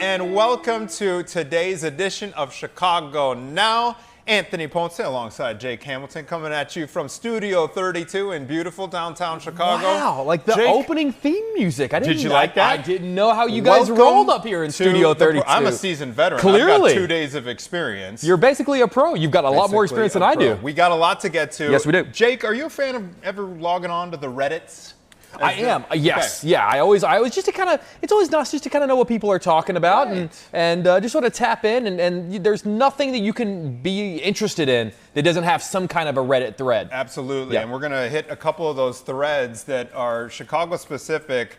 and welcome to today's edition of Chicago Now. Anthony Ponce alongside Jake Hamilton coming at you from Studio 32 in beautiful downtown Chicago. Wow, like the Jake, opening theme music. Did you like that? I didn't know how you guys rolled up here in Studio 32. I'm a seasoned veteran. Clearly. I've got 2 days of experience. You're basically a pro. You've got a lot more experience than I do. We got a lot to get to. Yes, we do. Jake, are you a fan of ever logging on to the Reddits? I am. Yes. Okay. Yeah. I always just to kind of. It's always nice just to kind of know what people are talking about and just sort of tap in. And there's nothing that you can be interested in that doesn't have some kind of a Reddit thread. Absolutely. Yeah. And we're going to hit a couple of those threads that are Chicago specific.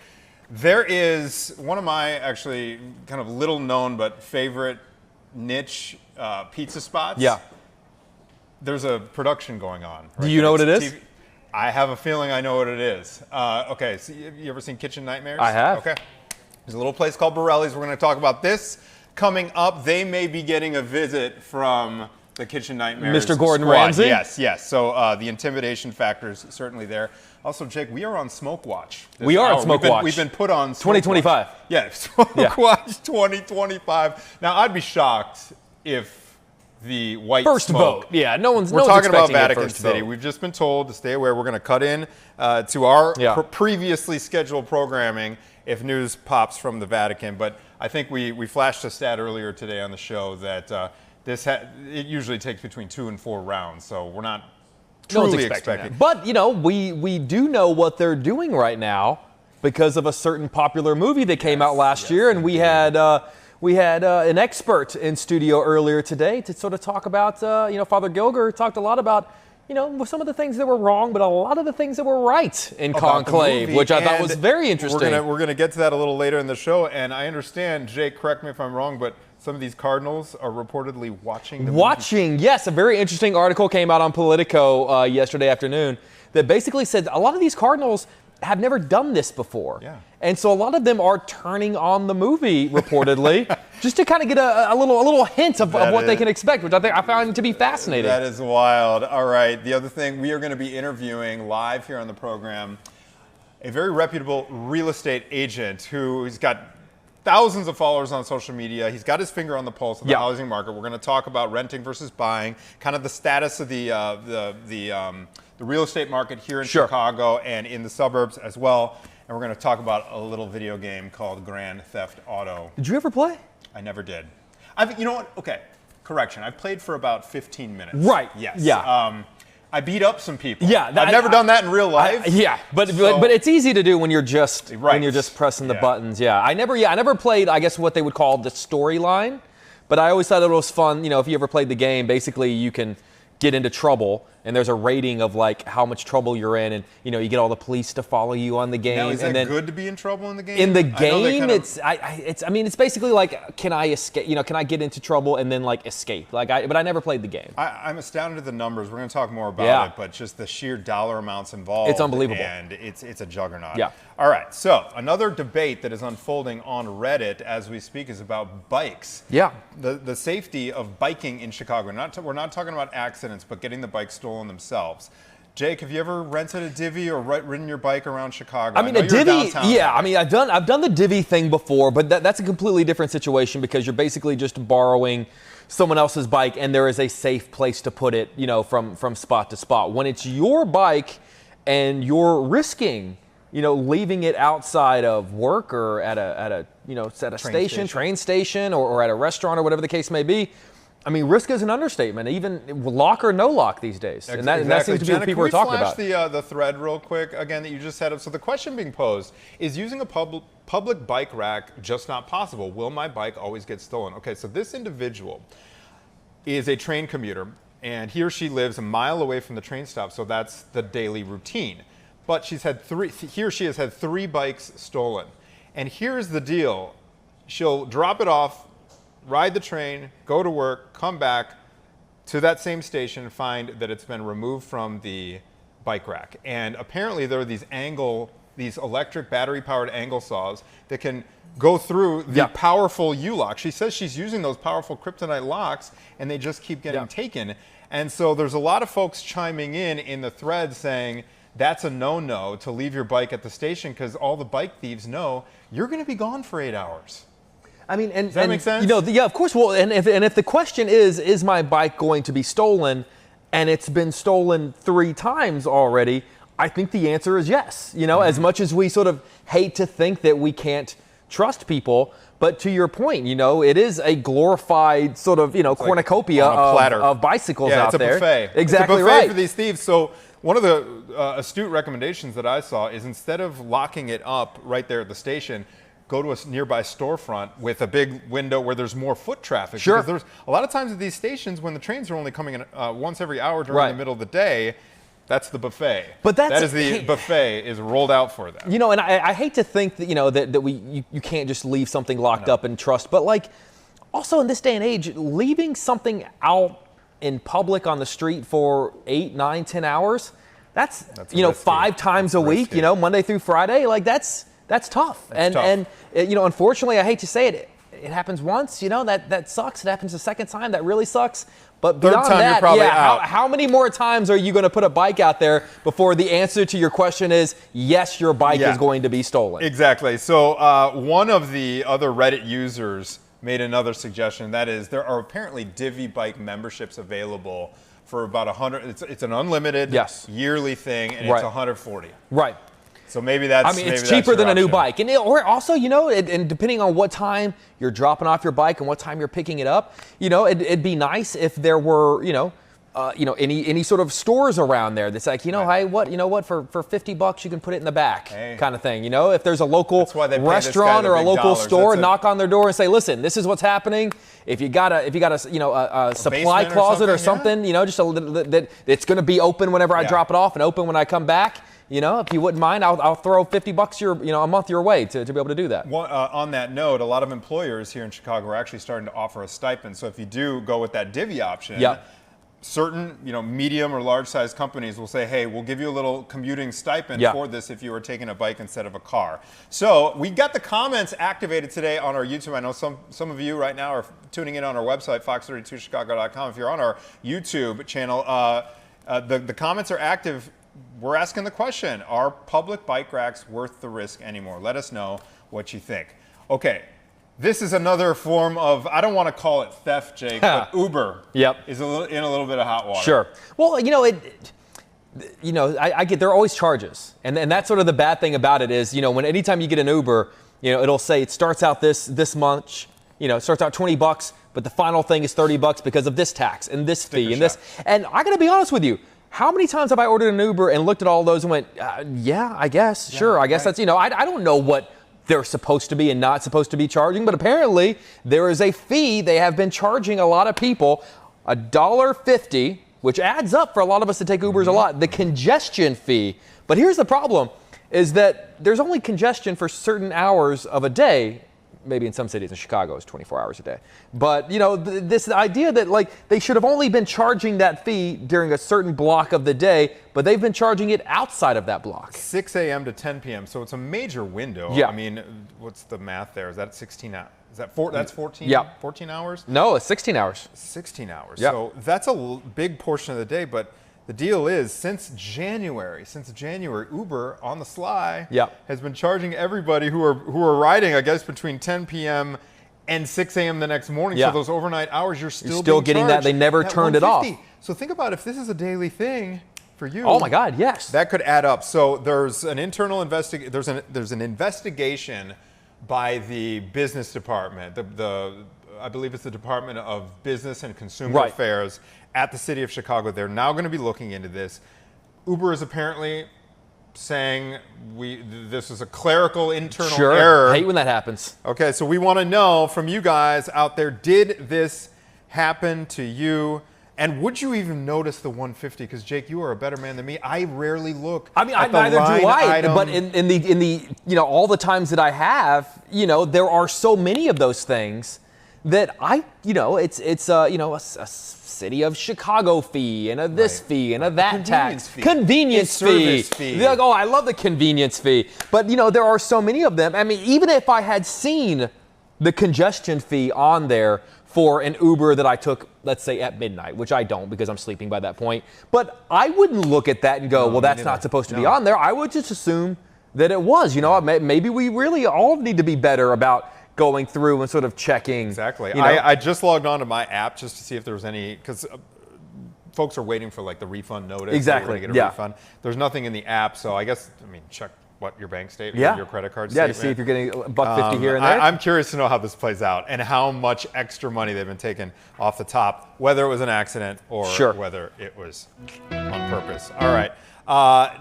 There is one of my actually kind of little known but favorite niche pizza spots. Yeah. There's a production going on. Do you know what it is? I have a feeling I know what it is. Okay, so you ever seen Kitchen Nightmares? I have. Okay. There's a little place called Bellis. We're going to talk about this coming up. They may be getting a visit from the Kitchen Nightmares Mr. Gordon squad. Ramsay? Yes. So the intimidation factor is certainly there. Also, Jake, we are on Smoke Watch. We are on Smoke Watch. We've been put on Smoke 2025. Watch. Yeah, Smoke Watch 2025. Now, I'd be shocked if the white First smoke. vote. Yeah, no one's We're talking about expecting Vatican first City. vote. We've just been told to stay aware. We're going to cut in to our previously scheduled programming if news pops from the Vatican. But I think we flashed a stat earlier today on the show that it usually takes between 2 and 4 rounds. So we're not truly expecting. But, you know, we do know what they're doing right now because of a certain popular movie that came out last year. And we had an expert in studio earlier today to sort of talk about, Father Gilger talked a lot about, some of the things that were wrong, but a lot of the things that were right in Conclave, which I thought was very interesting. We're gonna get to that a little later in the show, and I understand, Jake, correct me if I'm wrong, but some of these cardinals are reportedly watching the movie. Yes. A very interesting article came out on Politico yesterday afternoon that basically said a lot of these cardinals have never done this before. Yeah. And so a lot of them are turning on the movie, reportedly, just to kind of get a little hint of what they can expect, which I found to be fascinating. That is wild. All right. The other thing, we are going to be interviewing live here on the program a very reputable real estate agent who's got thousands of followers on social media. He's got his finger on the pulse of the housing market. We're going to talk about renting versus buying, kind of the status of the real estate market here in Chicago and in the suburbs as well. And we're going to talk about a little video game called Grand Theft Auto. Did you ever play? I never did. You know what? Okay, correction. I played for about 15 minutes. Right. Yes. Yeah. I beat up some people. Yeah. I've never done that in real life. But it's easy to do when you're just pressing the buttons. Yeah. I never played, I guess, what they would call the storyline. But I always thought it was fun. If you ever played the game, basically you can get into trouble, and there's a rating of like how much trouble you're in, and you get all the police to follow you on the game. Now, is and that good to be in trouble in the game? In the game, it's basically like, can I escape? Can I get into trouble and then like escape? But I never played the game. I'm astounded at the numbers. We're going to talk more about it, but just the sheer dollar amounts involved. It's unbelievable, and it's a juggernaut. Yeah. All right. So another debate that is unfolding on Reddit as we speak is about bikes. Yeah. The safety of biking in Chicago. We're not talking about accidents, but getting the bikes stolen themselves. Jake, have you ever rented a divvy or ridden your bike around Chicago? I mean, a divvy, I've done the divvy thing before, but that's a completely different situation because you're basically just borrowing someone else's bike and there is a safe place to put it, from spot to spot. When it's your bike and you're risking, leaving it outside of work or at a train station or at a restaurant or whatever the case may be, I mean, risk is an understatement, even lock or no lock these days. And that seems to be what people are talking about. Can we flash the thread real quick again that you just set up? So the question being posed is using a public bike rack just not possible? Will my bike always get stolen? Okay, so this individual is a train commuter, and he or she lives a mile away from the train stop, so that's the daily routine. But he or she has had 3 bikes stolen. And here's the deal. She'll drop it off, ride the train, go to work, come back to that same station and find that it's been removed from the bike rack. And apparently there are these electric battery-powered angle saws that can go through the powerful U-lock. She says she's using those powerful kryptonite locks, and they just keep getting taken. And so there's a lot of folks chiming in the thread saying that's a no-no to leave your bike at the station because all the bike thieves know you're going to be gone for 8 hours. I mean, and does that make sense? You know, yeah, of course. Well, and if the question is my bike going to be stolen, and it's been stolen 3 times already, I think the answer is yes. You know, as much as we sort of hate to think that we can't trust people, but to your point, you know, it is a glorified sort of, you know, cornucopia of bicycles out there. It's a buffet. Exactly it's a buffet right. for these thieves. So one of the astute recommendations that I saw is instead of locking it up right there at the station, go to a nearby storefront with a big window where there's more foot traffic. Sure. Because there's a lot of times at these stations when the trains are only coming in once every hour during the middle of the day, that's the buffet. But that is the buffet is rolled out for them. You know, and I hate to think that, you know, that you can't just leave something locked up and trust. But like, also in this day and age, leaving something out in public on the street for 8, 9, 10 hours, that's you know, risky. 5 times a week, you know, Monday through Friday, like that's tough. And you know, unfortunately, I hate to say it, it happens once, you know, that sucks. It happens a second time, that really sucks. But beyond time, that, you're probably out. How many more times are you going to put a bike out there before the answer to your question is yes, your bike is going to be stolen? Exactly. So one of the other Reddit users made another suggestion. That is, there are apparently Divvy bike memberships available for about 100. It's an unlimited yearly thing, and it's 140. Right. So maybe that's. I mean, it's cheaper than a new bike, and or also, you know, and depending on what time you're dropping off your bike and what time you're picking it up, you know, it'd be nice if there were, you know, any sort of stores around there that's like, you know, hey, what, you know what, for $50 you can put it in the back, kind of thing. You know, if there's a local restaurant or a local store, knock on their door and say, listen, this is what's happening. If you got a you know, a supply closet or something, you know, just that it's going to be open whenever I drop it off and open when I come back. You know, if you wouldn't mind, I'll throw $50 a month your way to be able to do that. Well, on that note, a lot of employers here in Chicago are actually starting to offer a stipend. So if you do go with that divvy option, certain, you know, medium or large size companies will say, hey, we'll give you a little commuting stipend for this if you were taking a bike instead of a car. So we got the comments activated today on our YouTube. I know some of you right now are tuning in on our website, fox32chicago.com. If you're on our YouTube channel, the comments are active. We're asking the question, are public bike racks worth the risk anymore? Let us know what you think. Okay, this is another form of, I don't want to call it theft, Jake, but Uber is in a little bit of hot water. Sure. Well, you know, I get, there are always charges. And that's sort of the bad thing about it is, you know, anytime you get an Uber, you know, it'll say it starts out this much, you know, it starts out $20, but the final thing is $30 because of this tax and this fee and this. And I got to be honest with you. How many times have I ordered an Uber and looked at all those and went, yeah, I guess, sure, I guess that's, you know, I don't know what they're supposed to be and not supposed to be charging, but apparently there is a fee they have been charging a lot of people, $1.50, which adds up for a lot of us to take Ubers a lot, the congestion fee. But here's the problem, is that there's only congestion for certain hours of a day. Maybe in some cities in Chicago it's 24 hours a day. But, you know, this idea that, like, they should have only been charging that fee during a certain block of the day, but they've been charging it outside of that block. 6 a.m. to 10 p.m., so it's a major window. I mean, what's the math there? Is that 16 hours? Is that that's 14? 14 hours? No, it's 16 hours. 16 hours. So that's a big portion of the day, but the deal is, since January, Uber on the sly has been charging everybody who are riding, I guess, between 10 p.m. and 6 a.m. the next morning. So those overnight hours, you're still getting that. They never turned it off. So think about if this is a daily thing for you. Oh my God, yes. That could add up. So there's an internal there's an investigation by the business department. I believe it's the Department of Business and Consumer Affairs at the City of Chicago. They're now going to be looking into this. Uber is apparently saying this is a clerical internal error. Hate when that happens. Okay, so we want to know from you guys out there, did this happen to you? And would you even notice the 150? Because Jake, you are a better man than me. I rarely look. I mean, neither do I. But in the you know, all the times that I have, you know, there are so many of those things that you know, it's you know, a City of Chicago fee and a this fee and a that tax. Convenience fee. They're like, oh, I love the convenience fee. But, you know, there are so many of them. I mean, even if I had seen the congestion fee on there for an Uber that I took, let's say, at midnight, which I don't because I'm sleeping by that point, but I wouldn't look at that and go, well, that's not supposed to be on there. I would just assume that it was. You know, maybe we really all need to be better about going through and sort of checking. Exactly. You know? I just logged on to my app just to see if there was any, because folks are waiting for like the refund notice. Exactly. They're gonna get a refund. There's nothing in the app, so I guess, check your bank statement, your credit card statement. Yeah, to see if you're getting $1.50 here and there. I'm curious to know how this plays out and how much extra money they've been taking off the top, whether it was an accident or whether it was on purpose. All right.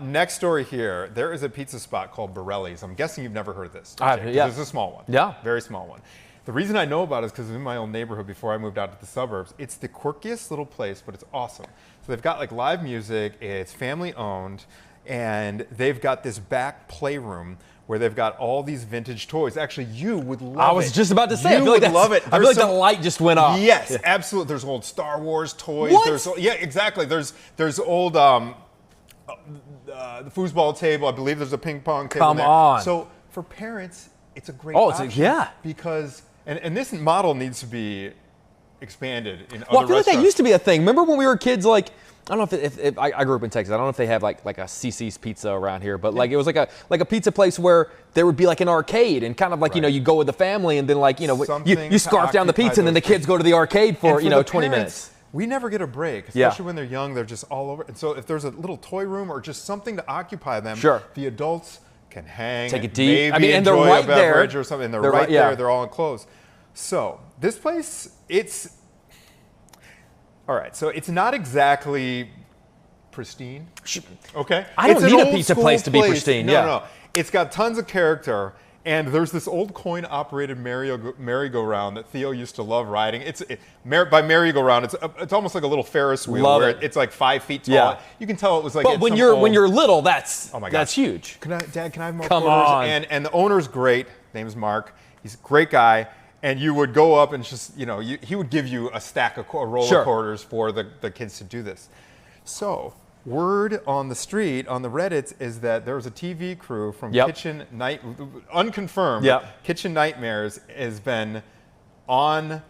Next story here. There is a pizza spot called Bellis. I'm guessing you've never heard of this. Yeah. It's a small one. Yeah. Very small one. The reason I know about it is because in my own neighborhood before I moved out to the suburbs, it's the quirkiest little place, but it's awesome. So they've got like live music, it's family owned, and they've got this back playroom where they've got all these vintage toys. Actually, you would love it. I was just about to say, I feel like love it. I feel like the light just went off. Yes, absolutely. There's old Star Wars toys. What? Yeah, exactly. There's old the foosball table. I believe there's a ping pong table. Come on. So for parents, it's a great option. Because and this model needs to be expanded in other Well, I feel like that restaurants. used to be a thing. Remember when we were kids, like, I don't know if I grew up in Texas. I don't know if they have like a CC's Pizza around here, but like it was like a pizza place where there would be like an arcade and kind of like, you go with the family and then like, you scarf down the pizza and then the kids go to the arcade for, 20 minutes. We never get a break, especially when they're young. They're just all over. And so if there's a little toy room or just something to occupy them, the adults can hang, take it deep. Maybe and they're enjoy right a beverage there. or something. They're right there. They're all enclosed. So this place, all right. So it's not exactly pristine. Okay. I don't need a pizza place to be pristine. No. It's got tons of character. And there's this old coin-operated merry-go-round that Theo used to love riding. By merry-go-round, it's almost like a little Ferris wheel it's like 5 feet tall. Yeah. You can tell it was like. But when you're little, that's huge. Dad, can I have more Come quarters? on. And the owner's great. His name is Mark. He's a great guy. And you would go up and just he would give you a stack of roll of quarters for the kids to do this. So. Word on the street, on the Reddits, is that there was a TV crew from unconfirmed, Kitchen Nightmares has been on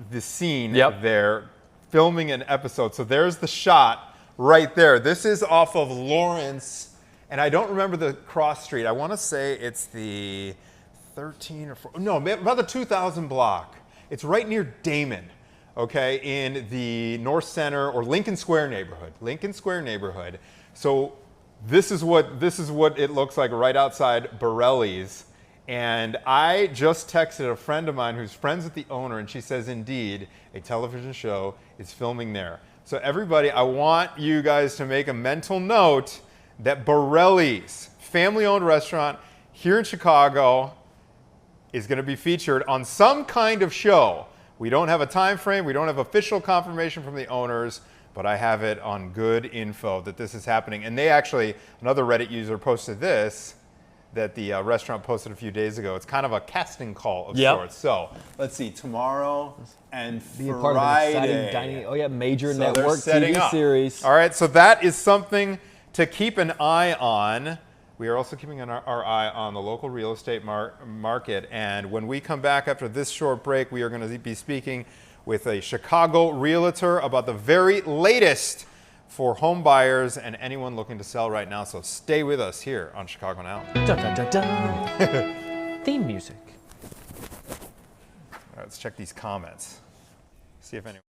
the scene there filming an episode. So there's the shot right there. This is off of Lawrence, and I don't remember the cross street. I want to say it's the 13 or 14, no, about the 2000 block. It's right near Damon. Okay, in the North Center or Lincoln Square neighborhood. So this is what it looks like right outside Bellis. And I just texted a friend of mine who's friends with the owner, and she says, indeed, a television show is filming there. So everybody, I want you guys to make a mental note that Bellis, family-owned restaurant here in Chicago, is going to be featured on some kind of show. We don't have a time frame. We don't have official confirmation from the owners, but I have it on good info that this is happening. And they actually, another Reddit user posted this, that the restaurant posted a few days ago. It's kind of a casting call of sorts. So let's see, tomorrow and Friday. Part of an exciting dining, major network TV series. All right, so that is something to keep an eye on. We are also keeping our eye on the local real estate market. And when we come back after this short break, we are going to be speaking with a Chicago realtor about the very latest for home buyers and anyone looking to sell right now. So stay with us here on Chicago Now. Dun, dun, dun, dun. Theme music. All right, let's check these comments. See if anyone.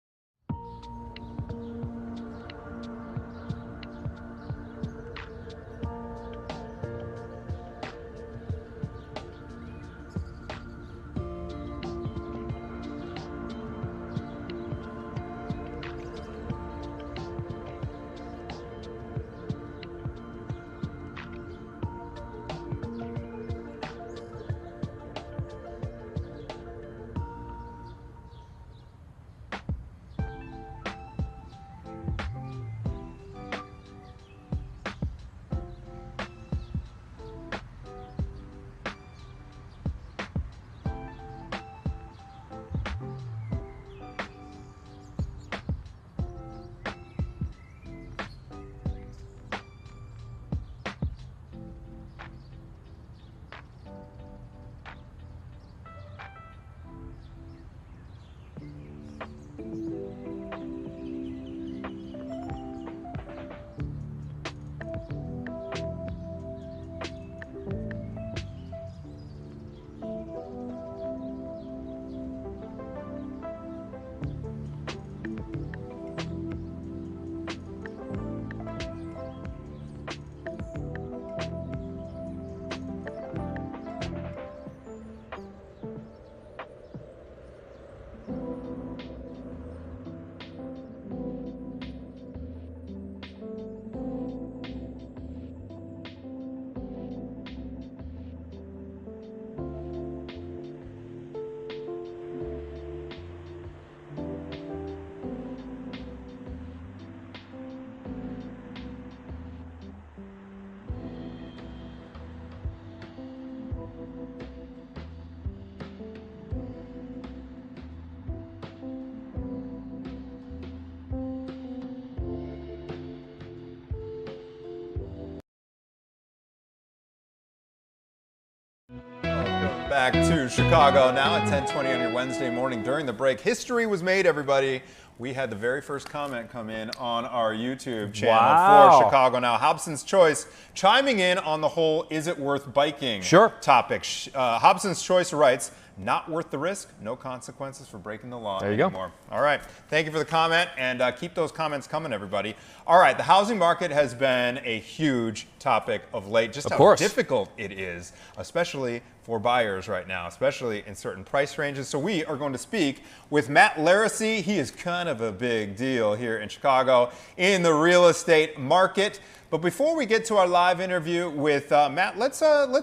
back to Chicago Now at 10:20 on your Wednesday morning. During the break, history was made, everybody. We had the very first comment come in on our YouTube channel for Chicago Now. Hobson's Choice chiming in on the whole "is it worth biking" topic. Hobson's Choice writes, "Not worth the risk, no consequences for breaking the law anymore." All right. Thank you for the comment, and keep those comments coming, everybody. All right. The housing market has been a huge topic of late. Just how difficult it is, especially for buyers right now, especially in certain price ranges. So we are going to speak with Matt Laracy. He is kind of a big deal here in Chicago in the real estate market. But before we get to our live interview with Matt, let's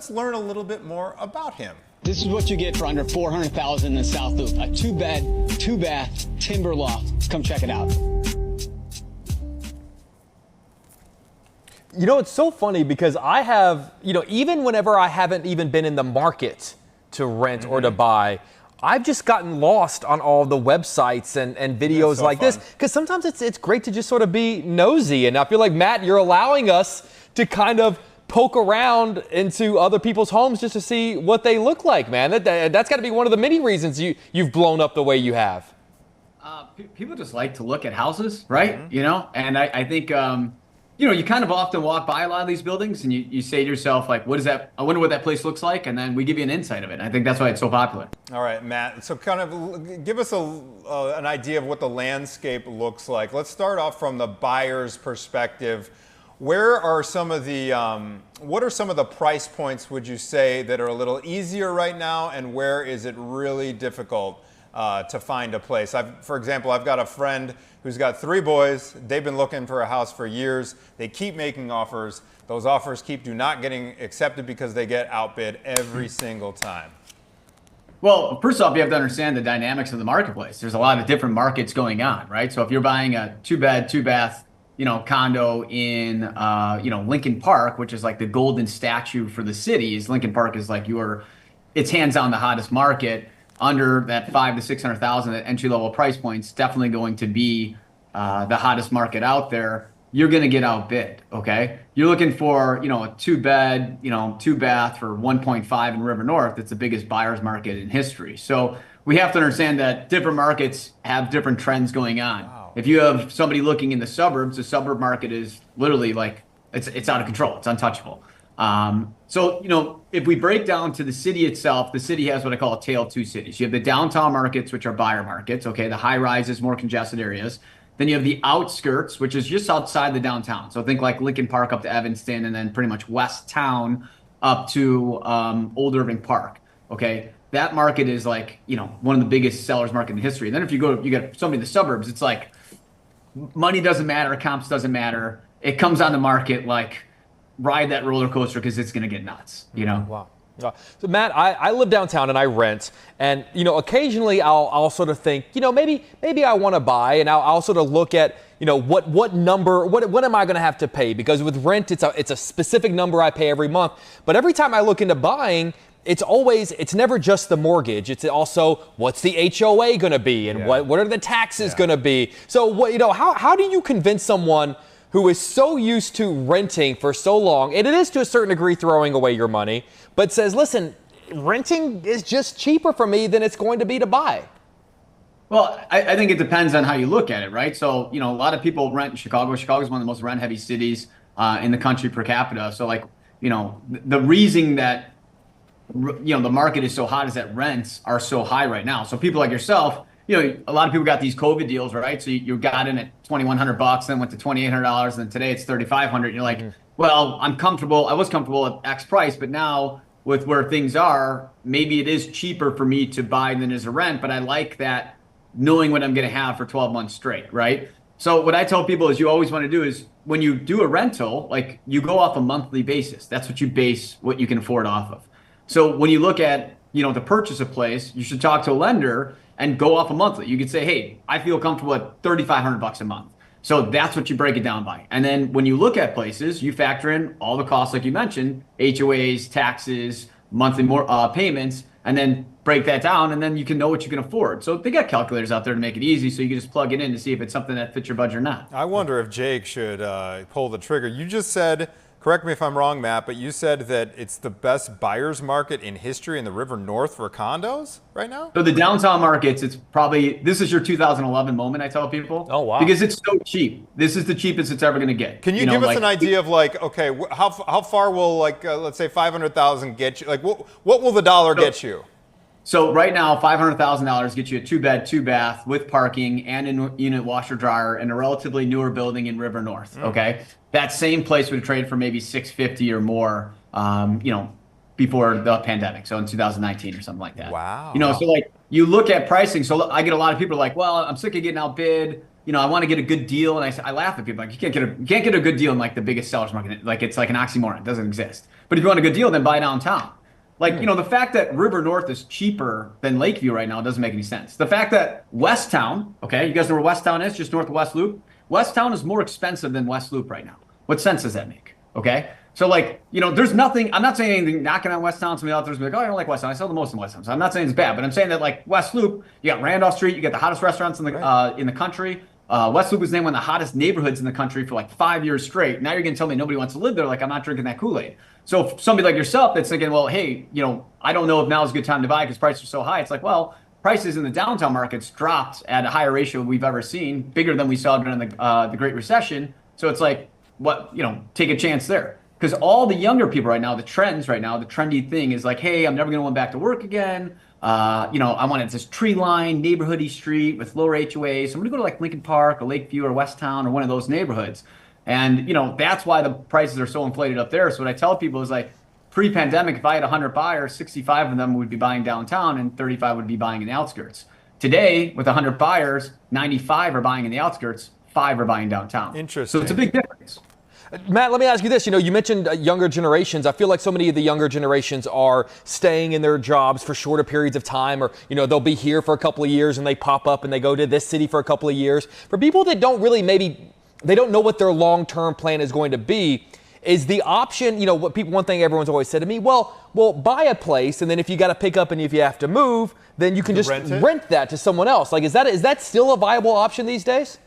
learn a little bit more about him. This is what you get for under $400,000 in the South Loop. A 2-bed, 2-bath, timber loft. Come check it out. You know, it's so funny because I have, even whenever I haven't even been in the market to rent or to buy, I've just gotten lost on all the websites and videos like this. Because sometimes it's great to just sort of be nosy. And I feel like, Matt, you're allowing us to kind of poke around into other people's homes just to see what they look like, man. That's got to be one of the many reasons you've blown up the way you have. People just like to look at houses, right? And I think, you kind of often walk by a lot of these buildings and you say to yourself, like, what is that? I wonder what that place looks like. And then we give you an insight of it. And I think that's why it's so popular. All right, Matt. So kind of give us an idea of what the landscape looks like. Let's start off from the buyer's perspective. Where are some of the, what are some of the price points, would you say, that are a little easier right now, and where is it really difficult to find a place? For example, I've got a friend who's got 3 boys. They've been looking for a house for years. They keep making offers. Those offers do not getting accepted because they get outbid every single time. Well, first off, you have to understand the dynamics of the marketplace. There's a lot of different markets going on, right? So if you're buying a 2-bed, 2-bath, condo in, Lincoln Park, which is like the golden statue for the cities. Lincoln Park is like it's hands down the hottest market. Under that $500,000 to $600,000 at entry level price points, definitely going to be the hottest market out there. You're going to get outbid. Okay, you're looking for a 2-bed, 2-bath for 1.5 in River North. It's the biggest buyer's market in history. So we have to understand that different markets have different trends going on. Wow. If you have somebody looking in the suburbs, the suburb market is literally like it's out of control. It's untouchable. So, if we break down to the city itself, the city has what I call a tale of 2 cities. You have the downtown markets, which are buyer markets, okay, the high rises, more congested areas. Then you have the outskirts, which is just outside the downtown. So think like Lincoln Park up to Evanston, and then pretty much West Town up to Old Irving Park, okay? That market is like, one of the biggest sellers market in history. And then if you get somebody in the suburbs, it's like money doesn't matter, comps doesn't matter. It comes on the market like ride that roller coaster because it's going to get nuts, Wow. So Matt, I live downtown and I rent, and occasionally I'll sort of think, maybe I want to buy, and I'll sort of look at what number, what am I going to have to pay? Because with rent, it's a specific number I pay every month. But every time I look into buying, it's never just the mortgage. It's also what's the HOA going to be, and what are the taxes going to be. So how do you convince someone who is so used to renting for so long, and it is to a certain degree throwing away your money, but says, listen, renting is just cheaper for me than it's going to be to buy? Well, I think it depends on how you look at it, right? So, a lot of people rent in Chicago. Chicago is one of the most rent-heavy cities in the country per capita. So, the reason that, the market is so hot is that rents are so high right now. So people like yourself, a lot of people got these COVID deals, right? So you got in at $2,100, then went to $2,800, and then today it's $3,500. You're like, well, I'm comfortable. I was comfortable at X price, but now with where things are, maybe it is cheaper for me to buy than as a rent. But I like that knowing what I'm going to have for 12 months straight, right? So what I tell people is you always want to do is when you do a rental, like you go off a monthly basis. That's what you base what you can afford off of. So when you look at, to purchase a place, you should talk to a lender and go off a monthly. You could say, hey, I feel comfortable at $3,500 a month. So that's what you break it down by. And then when you look at places, you factor in all the costs, like you mentioned, HOAs, taxes, monthly payments, and then break that down, and then you can know what you can afford. So they got calculators out there to make it easy, so you can just plug it in to see if it's something that fits your budget or not. I wonder if Jake should pull the trigger. You just said correct me if I'm wrong, Matt, but you said that it's the best buyer's market in history in the River North for condos right now? So the downtown markets, it's probably, this is your 2011 moment, I tell people. Oh, wow. Because it's so cheap. This is the cheapest it's ever going to get. Can you give us an idea of like, okay, how far will like, let's say 500,000 get you? Like what will the dollar get you? So right now, $500,000 gets you a 2-bed, 2-bath with parking and a unit washer dryer in a relatively newer building in River North. Okay, that same place would trade for maybe 650 or more. Before the pandemic, so in 2019 or something like that. Wow. So like you look at pricing. So I get a lot of people like, well, I'm sick of getting outbid. I want to get a good deal, and I laugh at people like, you can't get a good deal in like the biggest sellers market. Like it's like an oxymoron. It doesn't exist. But if you want a good deal, then buy downtown. Like, the fact that River North is cheaper than Lakeview right now doesn't make any sense. The fact that Westtown, okay, you guys know where Westtown is, just north of West Loop? Westtown is more expensive than West Loop right now. What sense does that make? Okay? So, like, there's nothing, I'm not saying anything knocking on Westtown. Somebody out there's like, oh, I don't like Westtown. I sell the most in Westtown. So I'm not saying it's bad, but I'm saying that, like, West Loop, you got Randolph Street, you got the hottest restaurants in the country. West Loop was named one of the hottest neighborhoods in the country for like 5 years straight. Now you're going to tell me nobody wants to live there. Like, I'm not drinking that Kool-Aid. So if somebody like yourself that's thinking, well, hey, I don't know if now is a good time to buy because prices are so high. It's like, well, prices in the downtown markets dropped at a higher ratio we've ever seen, bigger than we saw during the Great Recession. So it's like, take a chance there. Because all the younger people right now, the trendy thing is like, hey, I'm never going to want back to work again. I wanted this tree-lined, neighborhoody street with lower HOA. So I'm going to go to like Lincoln Park or Lakeview or Westtown or one of those neighborhoods. And, that's why the prices are so inflated up there. So what I tell people is like, pre-pandemic, if I had 100 buyers, 65 of them would be buying downtown and 35 would be buying in the outskirts. Today, with 100 buyers, 95 are buying in the outskirts, 5 are buying downtown. Interesting. So it's a big difference. Matt, let me ask you this. You mentioned younger generations. I feel like so many of the younger generations are staying in their jobs for shorter periods of time, or, they'll be here for a couple of years and they pop up and they go to this city for a couple of years. For people that don't really they don't know what their long-term plan is going to be, is the option, one thing everyone's always said to me, well, buy a place, and then if you got to pick up and if you have to move, then you can just rent that to someone else. Like, is that still a viable option these days?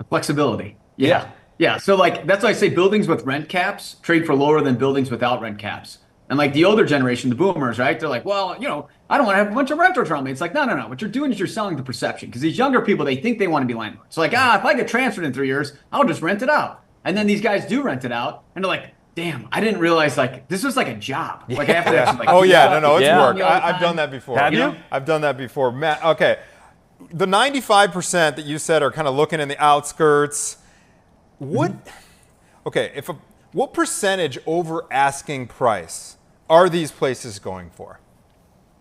Flexibility. Yeah. So like, that's why I say buildings with rent caps trade for lower than buildings without rent caps. And like the older generation, the boomers, right? They're like, well, I don't want to have a bunch of renters around me. It's like, no. What you're doing is you're selling the perception, because these younger people, they think they want to be landlords. So like, if I get transferred in 3 years, I'll just rent it out. And then these guys do rent it out, and they're like, damn, I didn't realize like this was like a job. Like I have to actually, like, it's work. I've done that before. Have you? I've done that before. Matt, okay. The 95% that you said are kind of looking in the outskirts. What percentage over asking price are these places going for?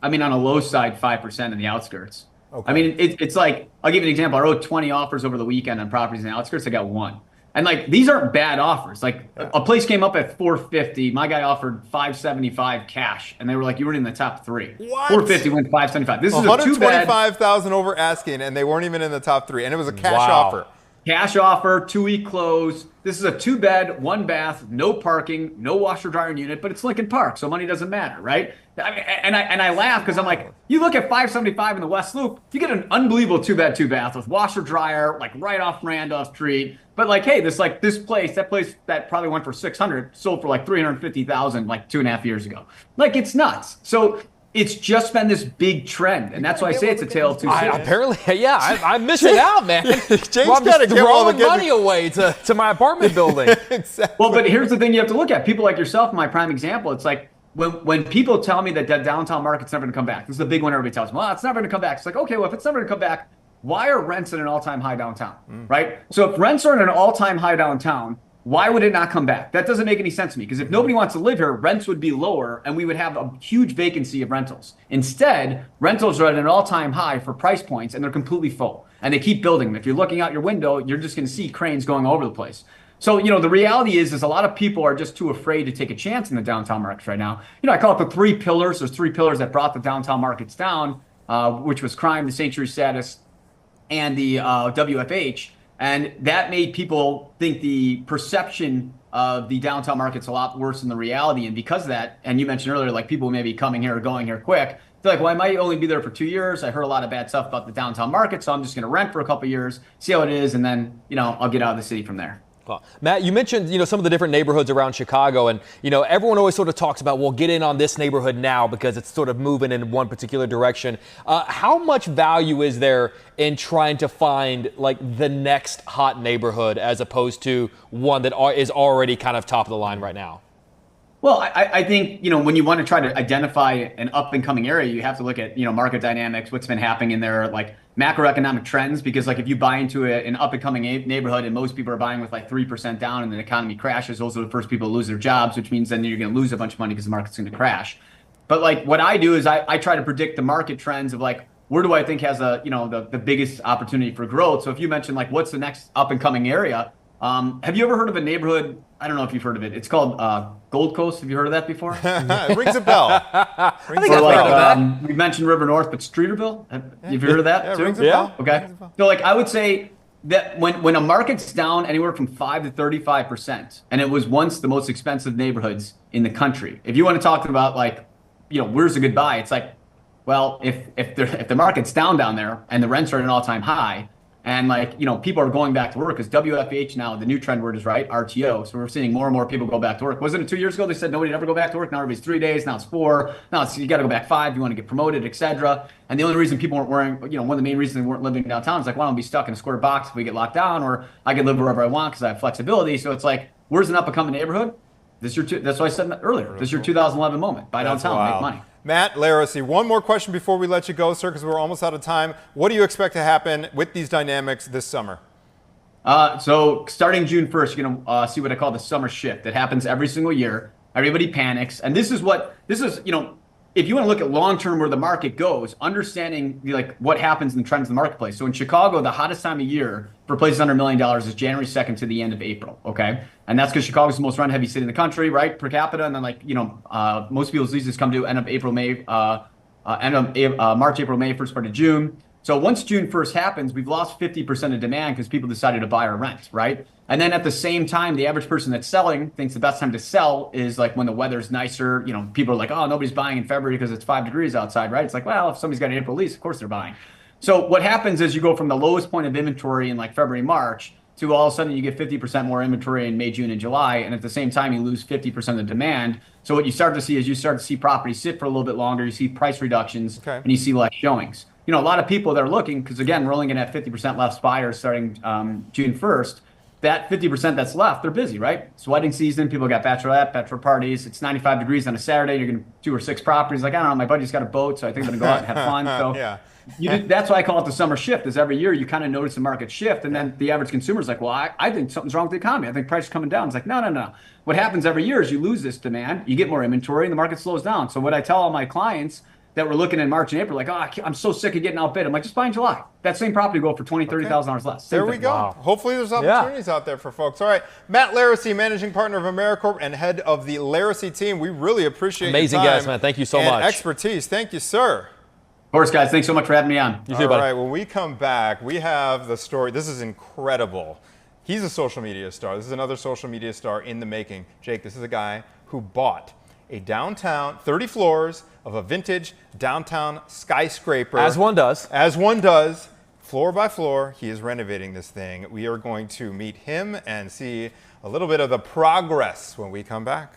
I mean, on a low side, 5% in the outskirts. Okay. I mean, it's like, I'll give you an example. I wrote 20 offers over the weekend on properties in the outskirts. I got 1. And like, these aren't bad offers. Like a place came up at 450. My guy offered 575 cash, and they were like, you were in the top 3. What? 450 went 575. This is a 125,000 over asking, and they weren't even in the top 3, and it was a cash offer. Cash offer, 2-week close. This is a 2-bed, 1-bath, no parking, no washer dryer unit, but it's Lincoln Park, so money doesn't matter, right? I mean, and I laugh because I'm like, you look at 575 in the West Loop, you get an unbelievable 2-bed, 2-bath with washer dryer, like right off Randolph Street. But like, hey, that place that probably went for 600 sold for like 350,000 like 2.5 years ago. Like, it's nuts. So it's just been this big trend, and that's why I say it's a tale of two cities. Apparently, yeah, I'm missing out, man. James I'm gotta just get all the throwing money away to my apartment building. Exactly. Well, but here's the thing you have to look at. People like yourself, my prime example, it's like when people tell me that the downtown market's never going to come back, this is the big one everybody tells me, well, it's never going to come back. It's like, okay, well, if it's never going to come back, why are rents at an all-time high downtown, right? So if rents are at an all-time high downtown, why would it not come back? That doesn't make any sense to me, because if nobody wants to live here, rents would be lower and we would have a huge vacancy of rentals. Instead, rentals are at an all-time high for price points, and they're completely full, and they keep building them. If you're looking out your window, you're just going to see cranes going all over the place. So, the reality is a lot of people are just too afraid to take a chance in the downtown markets right now. I call it the 3 pillars. There's 3 pillars that brought the downtown markets down, which was crime, the sanctuary status, and the WFH. And that made people think the perception of the downtown market's a lot worse than the reality. And because of that, and you mentioned earlier, like people may be coming here or going here quick, they're like, well, I might only be there for 2 years. I heard a lot of bad stuff about the downtown market, so I'm just going to rent for a couple of years, see how it is, and then, I'll get out of the city from there. Well, Matt, you mentioned, some of the different neighborhoods around Chicago, and, everyone always sort of talks about, well, get in on this neighborhood now because it's sort of moving in one particular direction. How much value is there in trying to find, like, the next hot neighborhood as opposed to one that is already kind of top of the line right now? Well, I think, when you want to try to identify an up and coming area, you have to look at, market dynamics, what's been happening in there, like macroeconomic trends, because like if you buy into an up and coming neighborhood and most people are buying with like 3% down and the economy crashes, those are the first people to lose their jobs, which means then you're going to lose a bunch of money because the market's going to crash. But like what I do is I try to predict the market trends of like, where do I think has the biggest opportunity for growth? So if you mentioned like, what's the next up and coming area? Have you ever heard of a neighborhood? I don't know if you've heard of it. It's called Gold Coast. Have you heard of that before? It rings a bell. We mentioned River North, but Streeterville. Have you heard of that? Yeah, too? rings a bell. Okay. So like I would say that when a market's down anywhere from 5 to 35%, and it was once the most expensive neighborhoods in the country. If you want to talk about like, where's a good buy? It's like, well, if the market's down there and the rents are at an all-time high. And like, people are going back to work because WFH now, the new trend word is right, RTO. So we're seeing more and more people go back to work. Wasn't it 2 years ago they said nobody'd ever go back to work? Now everybody's 3 days, now it's 4. Now it's, you got to go back 5, you want to get promoted, etc. And the only reason people weren't wearing, one of the main reasons they weren't living downtown is like, well, I don't be stuck in a square box if we get locked down, or I can live wherever I want because I have flexibility. So it's like, where's an up and coming neighborhood? That's what I said earlier. This is your 2011 moment. Buy downtown, make money. Matt Laracy, one more question before we let you go, sir, because we're almost out of time. What do you expect to happen with these dynamics this summer? So starting June 1st, you're going to see what I call the summer shift. It happens every single year. Everybody panics. And this is, if you want to look at long-term where the market goes, understanding like what happens in the trends in the marketplace. So in Chicago, the hottest time of year for places under $1 million is January 2nd to the end of April, okay? And that's because Chicago's the most rent-heavy city in the country, right, per capita. And then like, most people's leases come to end of April, May, March, April, May, first part of June. So once June 1st happens, we've lost 50% of demand because people decided to buy or rent, right? And then at the same time, the average person that's selling thinks the best time to sell is like when the weather's nicer. People are like, oh, nobody's buying in February because it's 5 degrees outside, right? It's like, well, if somebody's got an April lease, of course they're buying. So what happens is you go from the lowest point of inventory in like February, March, to all of a sudden you get 50% more inventory in May, June, and July. And at the same time, you lose 50% of the demand. So what you start to see is you start to see properties sit for a little bit longer. You see price reductions, and you see less showings. A lot of people that are looking, because again, we're only going to have 50% less buyers starting June 1st. That 50% that's left, they're busy, right? It's wedding season. People got bachelor parties. It's 95 degrees on a Saturday. You're going to 2 or 6 properties. Like, I don't know, my buddy's got a boat, so I think I'm going to go out and have fun. So yeah. That's why I call it the summer shift, is every year you kind of notice the market shift. And then the average consumer is like, well, I think something's wrong with the economy. I think prices are coming down. It's like, no. What happens every year is you lose this demand. You get more inventory and the market slows down. So what I tell all my clients that were looking in March and April, like, oh, I'm so sick of getting outbid. I'm like, just buy in July. That same property will go for $20,000, $30,000 less. There we go. Wow. Hopefully there's opportunities out there for folks. All right. Matt Laracy, managing partner of AmeriCorp and head of the Laracy team. We really appreciate Amazing your time guys, man. Thank you so and much. expertise. Thank you, sir. Of course, guys. Thanks so much for having me on. You too, buddy. All right. When we come back, we have the story. This is incredible. He's a social media star. This is another social media star in the making. Jake, this is a guy who bought a downtown, 30 floors of a vintage downtown skyscraper. As one does. As one does. Floor by floor, he is renovating this thing. We are going to meet him and see a little bit of the progress when we come back.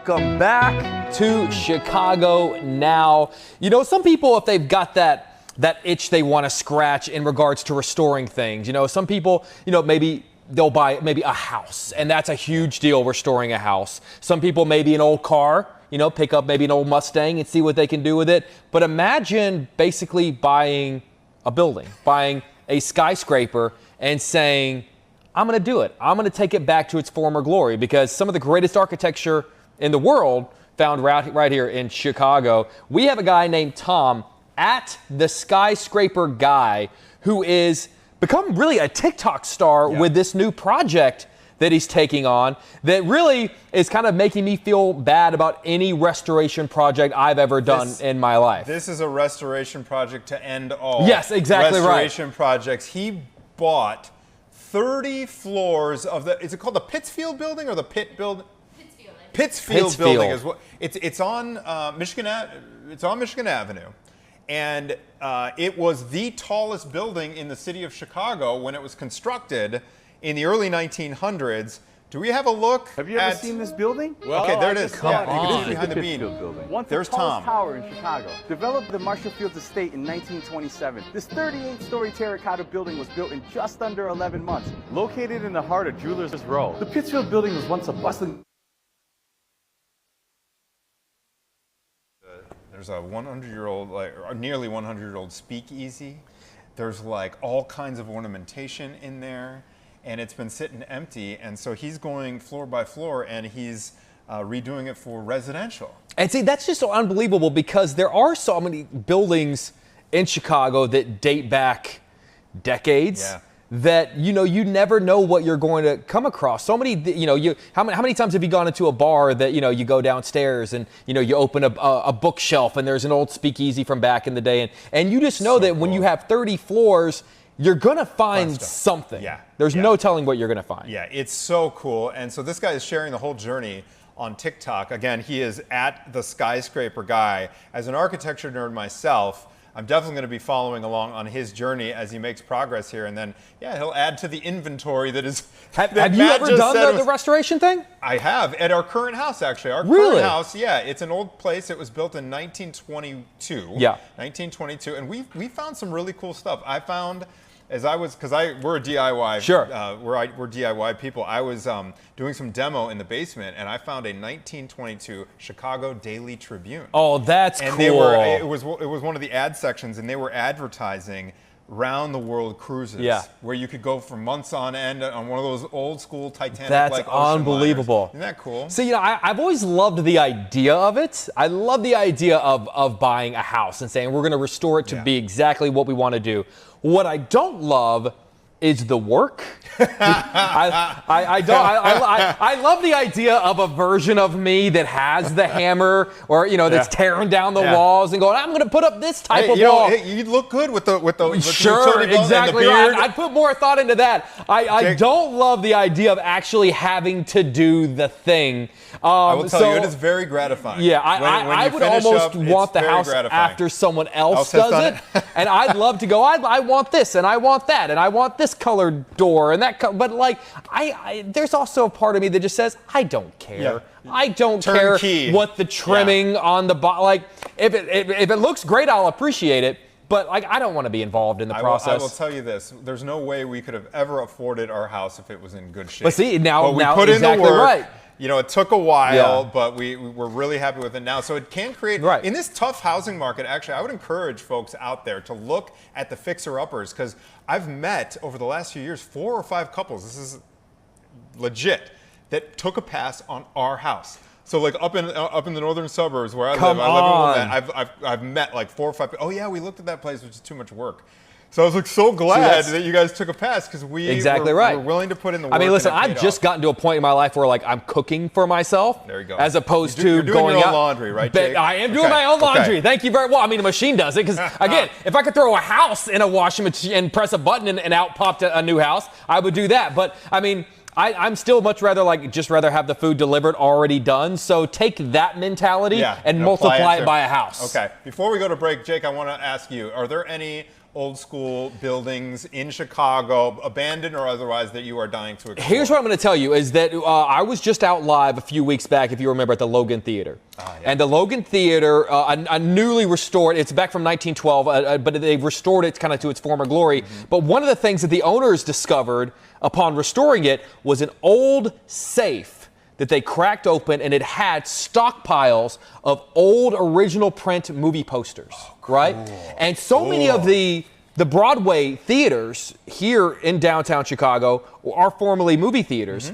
Welcome back to Chicago Now. You know, some people, if they've got that itch they want to scratch in regards to restoring things, you know, some people, you know, maybe they'll buy maybe a house, and that's a huge deal, restoring a house. Some people maybe an old car, you know, pick up maybe an old Mustang and see what they can do with it. But imagine basically buying a building, buying a skyscraper and saying, I'm going to do it. I'm going to take it back to its former glory, because some of the greatest architecture in the world found right here in Chicago. We have a guy named Tom at the Skyscraper Guy who is become really a TikTok star with this new project that he's taking on that really is kind of making me feel bad about any restoration project I've ever done in my life. This is a restoration project to end all restoration projects. He bought 30 floors of the, is it called the Pittsfield building or the Pitt building? Pittsfield building is what it's on Michigan Avenue. And it was the tallest building in the city of Chicago when it was constructed in the early 1900s. Do we have a look? Have you ever seen this building? Well, okay, there it is. Come on. You can see behind the beam. There's the tallest Tom. tower in Chicago. Developed the Marshall Fields Estate in 1927. This 38-story terracotta building was built in just under 11 months. Located in the heart of Jewelers Row. The Pittsfield building was once a bustling... There's a 100-year-old, like a nearly 100-year-old speakeasy. There's like all kinds of ornamentation in there, and it's been sitting empty. And so he's going floor by floor, and he's redoing it for residential. And see, that's just so unbelievable, because there are so many buildings in Chicago that date back decades. Yeah. That, you know, you never know what you're going to come across. So many, you know, how many times have you gone into a bar that, you know, you go downstairs and, you know, you open a bookshelf and there's an old speakeasy from back in the day, and you just know that when you have 30 floors, you're going to find something. Yeah. There's no telling what you're going to find. Yeah, it's so cool. And so this guy is sharing the whole journey on TikTok. Again, he is at the Skyscraper Guy. As an architecture nerd myself, I'm definitely going to be following along on his journey as he makes progress here, and then he'll add to the inventory that is. Have you ever done the restoration thing? I have, at our current house, actually. Our Really? current house, it's an old place. It was built in 1922. Yeah. 1922, and we found some really cool stuff. I found, we're a DIY. Sure. We're DIY people. I was doing some demo in the basement, and I found a 1922 Chicago Daily Tribune. Oh, that's and cool. It was one of the ad sections, and they were advertising round the world cruises, where you could go for months on end on one of those old school Titanic. That's unbelievable. Isn't that cool? So, you know, I've always loved the idea of it. I love the idea of buying a house and saying we're going to restore it to be exactly what we want to do. What I don't love is the work. I love the idea of a version of me that has the hammer, or, you know, that's tearing down the walls and going, I'm going to put up this type of wall. You look good with the Sure, exactly. And the beard. I'd put more thought into that. I don't love the idea of actually having to do the thing. I will tell you, it is very gratifying. Yeah, I would almost want the house after someone else does it. And I'd love to go, I want this, and I want that, and I want this colored door, and that but like, there's also a part of me that just says, I don't care. Yeah. I don't Turnkey. care what the trimming on the bottom, like, if it looks great, I'll appreciate it. But like, I don't want to be involved in the process. I will tell you this: there's no way we could have ever afforded our house if it was in good shape. But see, now we put exactly in the work. Right. You know, it took a while, but we're really happy with it now. So it can create, in this tough housing market, actually, I would encourage folks out there to look at the fixer-uppers, because I've met, over the last few years, 4 or 5 couples, this is legit, that took a pass on our house. So like up in the northern suburbs where I live, I've met like 4 or 5 people. Oh yeah, we looked at that place, which is too much work. So I was like so glad that you guys took a pass, because we're willing to put in the work. I mean, listen, I've just gotten to a point in my life where like I'm cooking for myself. There you go. As opposed to you're doing going your own out. laundry, right, Jake? I am doing my own laundry. Thank you very well. I mean, a machine does it, because again, if I could throw a house in a washing machine and press a button and out popped a new house, I would do that. But I mean, I'm still much rather rather have the food delivered already done. So take that mentality and multiply it by a house. Okay. Before we go to break, Jake, I want to ask you: are there any old school buildings in Chicago, abandoned or otherwise, that you are dying to explore? Here's what I'm going to tell you is that I was just out live a few weeks back, if you remember, at the Logan Theater. Yeah. And the Logan Theater, a newly restored, it's back from 1912, but they've restored it kind of to its former glory. But one of the things that the owners discovered upon restoring it was an old safe that they cracked open, and it had stockpiles of old original print movie posters, right? And so many of the Broadway theaters here in downtown Chicago are formerly movie theaters.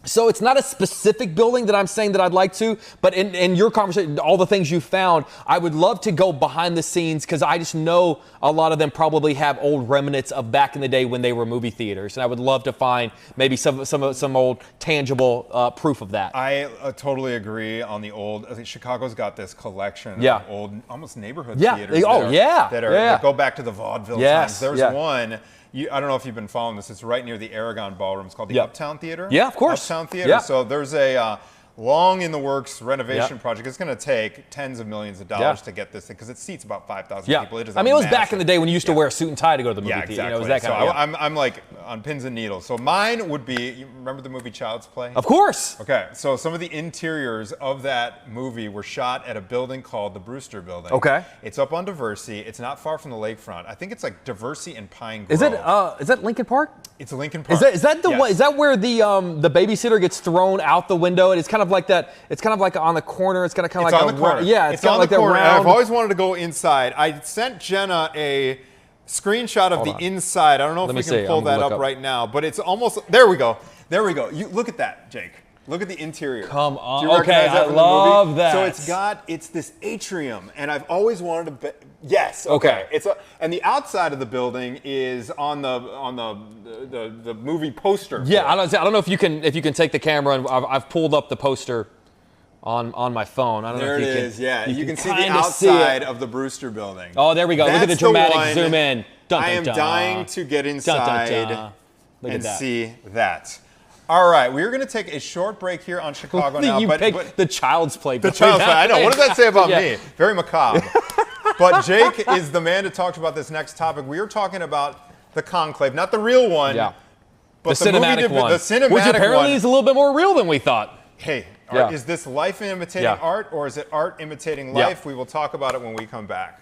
So it's not a specific building that I'm saying that I'd like to, but in your conversation, all the things you found, I would love to go behind the scenes, because I just know a lot of them probably have old remnants of back in the day when they were movie theaters, and I would love to find maybe some old tangible proof of that. I totally agree on the old. I think Chicago's got this collection of old, almost neighborhood theaters. That go back to the vaudeville times. There's one. I don't know if you've been following this. It's right near the Aragon Ballroom. It's called the Uptown Theater. Yeah, of course. Uptown Theater. Yeah. So there's a long in the works renovation project. It's going to take tens of millions of dollars to get this thing, because it seats about 5,000 people. It is it was back in the day when you used to wear a suit and tie to go to the movie theater. Exactly. You know, it was that kind of, I'm like on pins and needles. So mine would be, you remember the movie Child's Play? Of course. Okay, so some of the interiors of that movie were shot at a building called the Brewster Building. Okay. It's up on Diversey. It's not far from the lakefront. I think it's like Diversey and Pine Grove. Is that Lincoln Park? It's Lincoln Park. Is that the one? Is that where the babysitter gets thrown out the window? And it's kind of like that. It's kind of like on the corner. It's kind of like on the corner. Yeah, it's kind on of like the corner. that And round. I've always wanted to go inside. I sent Jenna a screenshot of the inside. I don't know if we can pull that up right now, but it's almost. There we go. There we go. You look at that, Jake. Look at the interior. Come on. Do you recognize that from the movie? Love that. So it's this atrium, and I've always wanted to. Yes. Okay. And the outside of the building is on the movie poster. Yeah, I don't know if you can take the camera, and I've pulled up the poster on my phone. I don't know if you can. There it is. Yeah, you can see the kinda outside of the Brewster Building. Oh, there we go. Look at the That's dramatic one. zoom in. Dun, I dun, am dun. dying to get inside Dun, dun, dun. Look at and that. see that. All right, we're going to take a short break here on Chicago Now. You picked the Child's Play. The Child's Play. I know. What does that say about me? Very macabre. But Jake is the man to talk about this next topic. We are talking about the Conclave, not the real one, but the cinematic one. The cinematic which apparently one. is a little bit more real than we thought. Hey, is this life imitating art, or is it art imitating life? We will talk about it when we come back.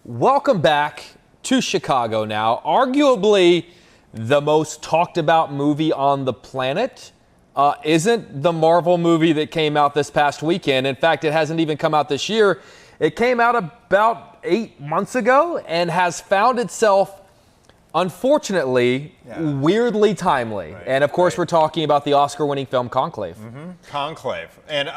Welcome back to Chicago Now. Arguably the most talked about movie on the planet isn't the Marvel movie that came out this past weekend. In fact, it hasn't even come out this year. It came out about 8 months ago and has found itself, unfortunately, weirdly timely. Right, and of course, we're talking about the Oscar-winning film Conclave. Mm-hmm. Conclave. And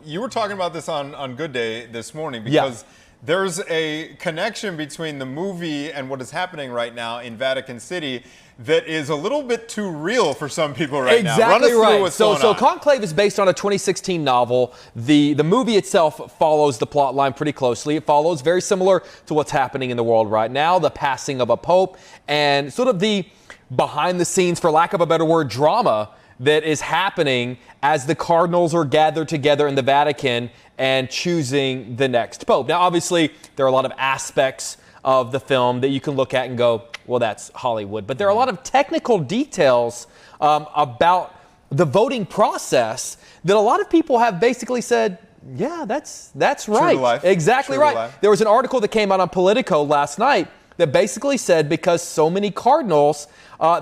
you were talking about this on Good Day this morning because there's a connection between the movie and what is happening right now in Vatican City that is a little bit too real for some people right now. Run us through what's going So on. Conclave is based on a 2016 novel. The movie itself follows the plot line pretty closely. It follows very similar to what's happening in the world right now, the passing of a pope, and sort of the behind the scenes, for lack of a better word, drama that is happening as the cardinals are gathered together in the Vatican and choosing the next pope. Now, obviously, there are a lot of aspects of the film that you can look at and go, well, that's Hollywood. But there are a lot of technical details about the voting process that a lot of people have basically said, yeah, that's right. to life. Exactly True to right. life. There was an article that came out on Politico last night that basically said because so many cardinals,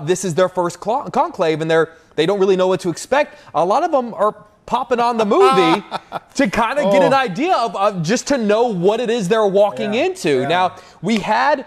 this is their first conclave and they don't really know what to expect. A lot of them are popping on the movie to kind of get an idea of just to know what it is they're walking into. Now, we had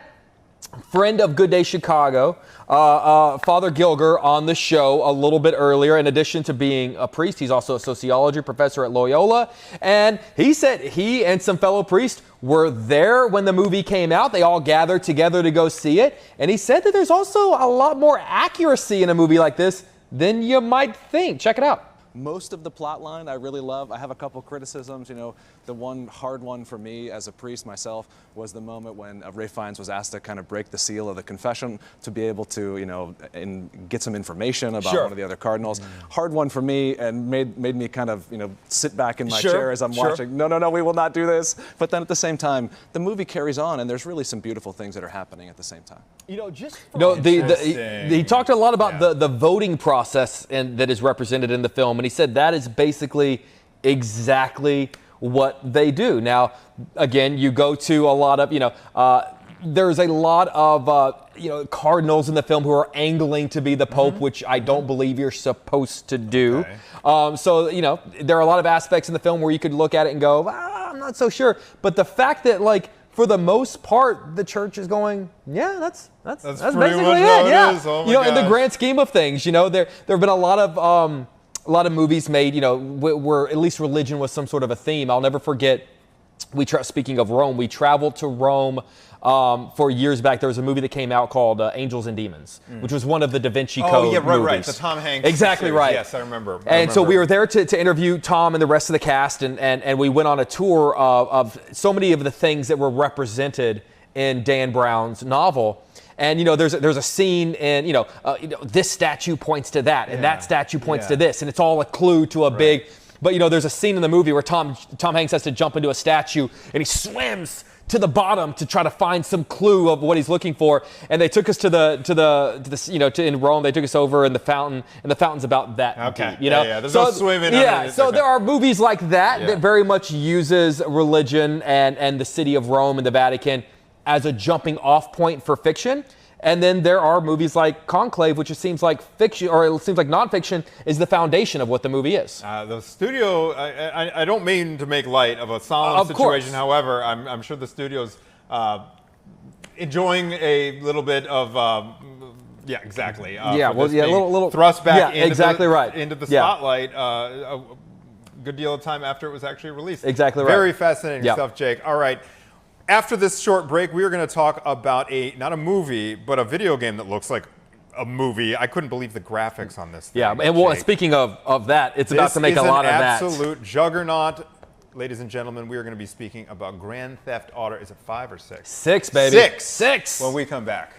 friend of Good Day Chicago, Father Gilger, on the show a little bit earlier. In addition to being a priest, he's also a sociology professor at Loyola. And he said he and some fellow priests were there when the movie came out. They all gathered together to go see it. And he said that there's also a lot more accuracy in a movie like this than you might think. Check it out. Most of the plot line I really love. I have a couple criticisms. You know, the one hard one for me as a priest myself was the moment when Ray Fiennes was asked to kind of break the seal of the confession to be able to, you know, get some information about one of the other cardinals. Hard one for me, and made me kind of, you know, sit back in my chair as I'm watching. No, we will not do this. But then at the same time, the movie carries on, and there's really some beautiful things that are happening at the same time. You know, just he talked a lot about the voting process and that is represented in the film, and he said that is basically exactly what they do. Now, again, you go to a lot of, there's a lot of, cardinals in the film who are angling to be the Pope, which I don't believe you're supposed to do. Okay. So, there are a lot of aspects in the film where you could look at it and go, I'm not so sure. But the fact that, for the most part, the church is going, that's basically it. Yeah. Oh in the grand scheme of things, there have been a lot of movies made, where at least religion was some sort of a theme. I'll never forget. Speaking of Rome, we traveled to Rome for years back. There was a movie that came out called Angels and Demons, which was one of the Da Vinci Code movies. Right. The Tom Hanks Exactly series. right. Yes, I remember. So we were there to interview Tom and the rest of the cast, and we went on a tour of so many of the things that were represented in Dan Brown's novel. And there's a scene, and this statue points to that, and that statue points to this, and it's all a clue to a big. But there's a scene in the movie where Tom Hanks has to jump into a statue, and he swims to the bottom to try to find some clue of what he's looking for. And they took us to in Rome. They took us over in the fountain, and the fountain's about that deep. There's no swimming. So there are movies like that that very much uses religion and the city of Rome and the Vatican as a jumping off point for fiction. And then there are movies like Conclave, which it seems like fiction, or it seems like nonfiction, is the foundation of what the movie is. The studio, I don't mean to make light of a solemn situation. However, I'm sure the studio's enjoying a little bit of, exactly. Little thrust back into the spotlight. A good deal of time after it was actually released. Exactly right. Very fascinating stuff, Jake. All right. After this short break, we are going to talk about not a movie, but a video game that looks like a movie. I couldn't believe the graphics on this thing. Yeah, and Jake. Speaking of that, it's about to make a lot of that. This is an absolute juggernaut. Ladies and gentlemen, we are going to be speaking about Grand Theft Auto. Is it 5 or 6? 6, baby. 6. When we come back.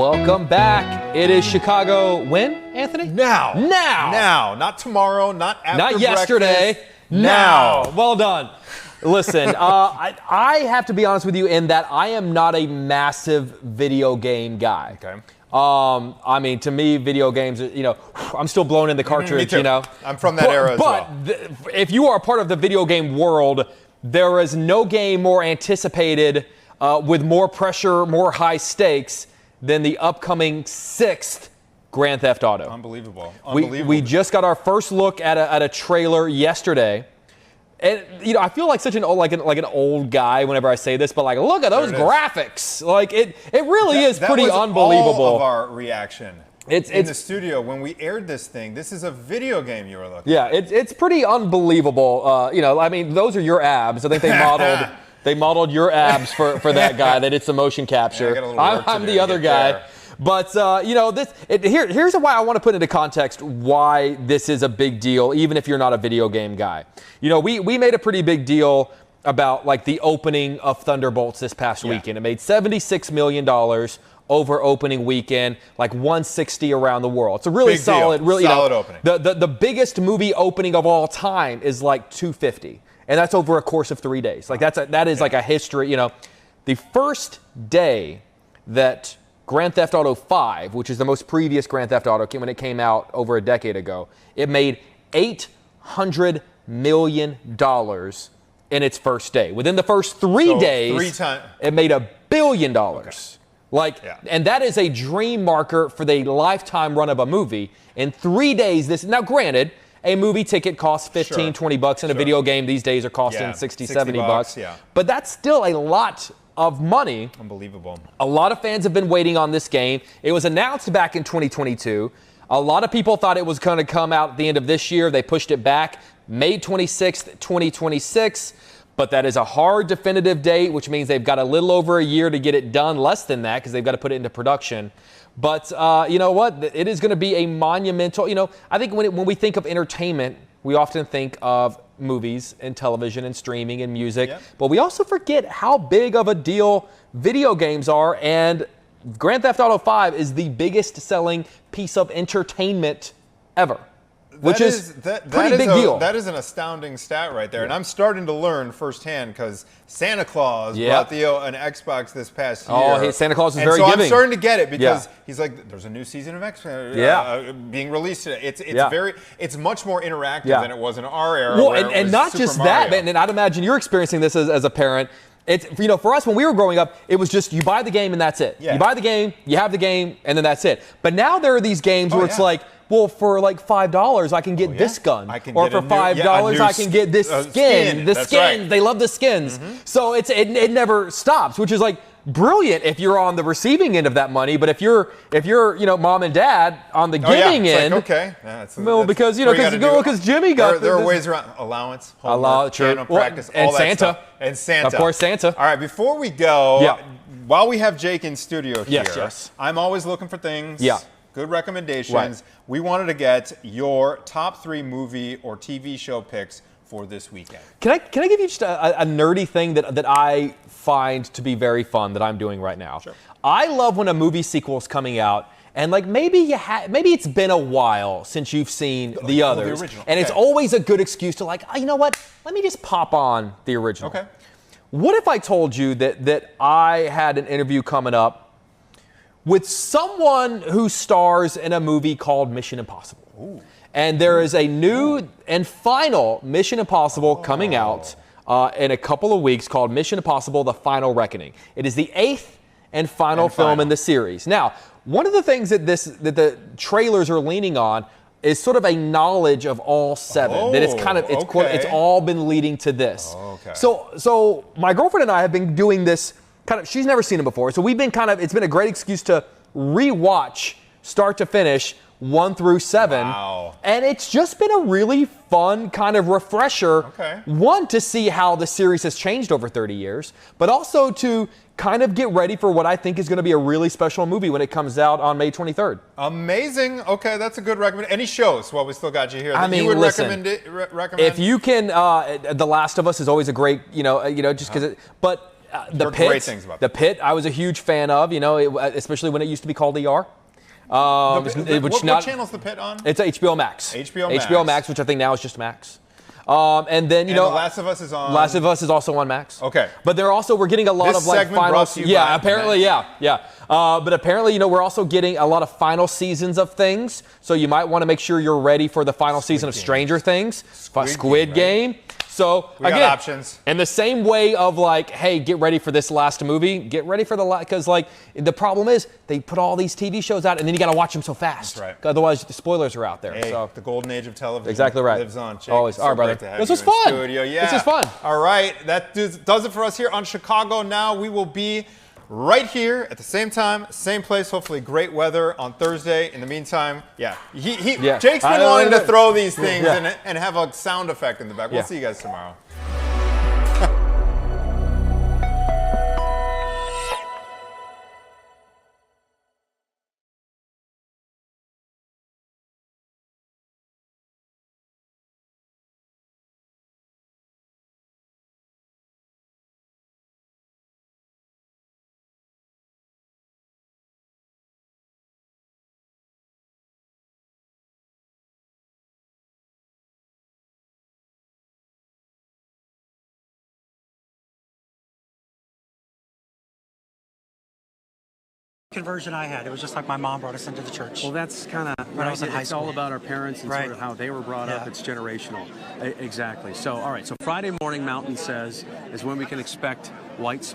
Welcome back. It is Chicago when, Anthony? Now. Now. Now. Not tomorrow, not after Not yesterday. breakfast. Now. Well done. Listen, I have to be honest with you in that I am not a massive video game guy. Okay. I mean, to me, video games, I'm still blowing in the cartridge, Me too. I'm from that era as well. But if you are a part of the video game world, there is no game more anticipated with more pressure, more high stakes than the upcoming 6th Grand Theft Auto. Unbelievable. We just got our first look at a trailer yesterday. And I feel like such an old guy whenever I say this, but look at those graphics. It really is pretty unbelievable. All of our reaction in the studio when we aired this thing. This is a video game you were looking at. Yeah, it's pretty unbelievable. I mean, those are your abs. I think they modeled your abs for that guy. They did some motion capture. Yeah, I got a little work to I'm do the to other get guy. there. But here's why I want to put into context why this is a big deal, even if you're not a video game guy. We made a pretty big deal about the opening of Thunderbolts this past weekend. It made $76 million over opening weekend, 160 around the world. It's a really big solid, deal. really solid opening. The biggest movie opening of all time is 250, and that's over a course of 3 days. That is a history. The first day that Grand Theft Auto 5, which is the most previous Grand Theft Auto, when it came out over a decade ago, it made $800 million in its first day. Within the first 3 days, it made $1 billion. And that is a dream marker for the lifetime run of a movie. In 3 days, now granted, a movie ticket costs $15, $20, and a video game these days are costing $60, $70. Yeah. But that's still a lot of money. Unbelievable. A lot of fans have been waiting on this game. It was announced back in 2022. A lot of people thought it was going to come out at the end of this year. They pushed it back, May 26th, 2026. But that is a hard definitive date, which means they've got a little over a year to get it done, less than that, because they've got to put it into production. But you know what? It is going to be a monumental, I think when we think of entertainment, we often think of movies and television and streaming and music, but we also forget how big of a deal video games are, and Grand Theft Auto 5 is the biggest selling piece of entertainment ever. Which is pretty big deal. That is an astounding stat right there. And I'm starting to learn firsthand because Santa Claus brought Theo an Xbox this past year. Oh, Santa Claus is very giving. giving. I'm starting to get it because he's like, there's a new season of Xbox being released today. It's much more interactive than it was in our era. Well, and not just that, and I'd imagine you're experiencing this as a parent. It's, for us, when we were growing up, it was just you buy the game and that's it. You buy the game, you have the game, and then that's it. But now there are these games where it's like, well, for $5, I can get this gun. Or for $5, I can get this skin. The skins. They love the skins. So it never stops, which is brilliant if you're on the receiving end of that money. But if you're mom and dad on the giving end, because Jimmy got there are ways around allowance, homework, piano practice, and all that Santa stuff. And Santa, of course, Santa. All right, before we go, while we have Jake in studio here, yes. I'm always looking for things. Good recommendations. Right. We wanted to get your top 3 movie or TV show picks for this weekend. Can I give you just a nerdy thing that I find to be very fun that I'm doing right now? Sure. I love when a movie sequel is coming out and maybe it's been a while since you've seen the others. The original. And it's always a good excuse to you know what? Let me just pop on the original. Okay. What if I told you that I had an interview coming up with someone who stars in a movie called Mission Impossible? Ooh. And there is a new and final Mission Impossible coming out in a couple of weeks called Mission Impossible: The Final Reckoning. It is the 8th and final film in the series. Now, one of the things that the trailers are leaning on is sort of a knowledge of all 7. That it's all been leading to this. Okay. So my girlfriend and I have been doing this she's never seen it before. So we've been it's been a great excuse to rewatch start to finish 1 through 7. Wow. And it's just been a really fun kind of refresher. Okay. One, to see how the series has changed over 30 years, but also to kind of get ready for what I think is going to be a really special movie when it comes out on May 23rd. Amazing. Okay, that's a good recommendation. Any shows while we still got you here that I mean, you would listen, recommend? If you can, The Last of Us is always a great, just because but The Great Pit, things about the Pit, I was a huge fan of. Especially when it used to be called ER. What channel's the Pit on? It's HBO Max. HBO Max. Which I think now is just Max. And then The Last of Us is on. Last of Us is also on Max. Okay. But we're getting a lot This of like segment final. brought to you by Yeah, apparently, Max. yeah. But apparently, we're also getting a lot of final seasons of things. So you might want to make sure you're ready for the final season of Stranger Things, Squid Game. So We got options. in the same way of like, hey, get ready for this last movie. Get ready for because like the problem is they put all these TV shows out and then you got to watch them so fast. That's right. Otherwise, the spoilers are out there. Hey, So the golden age of television Exactly right. lives on. Jake, Always. it's All right, so great brother. to have This you was in fun. Studio. Yeah. This is fun. All right, that does it for us here on Chicago Now. We will be right here at the same time, same place. Hopefully, great weather on Thursday. In the meantime, Jake's been wanting to throw these things and have a sound effect in the back. We'll see you guys tomorrow. Conversion I had. It was just like my mom brought us into the church. Well, that's kind of when I was in high it's school. all about our parents and Right. sort of how they were brought up. It's generational. Exactly. So, all right. So Friday morning, Mountain says, is when we can expect white smoke.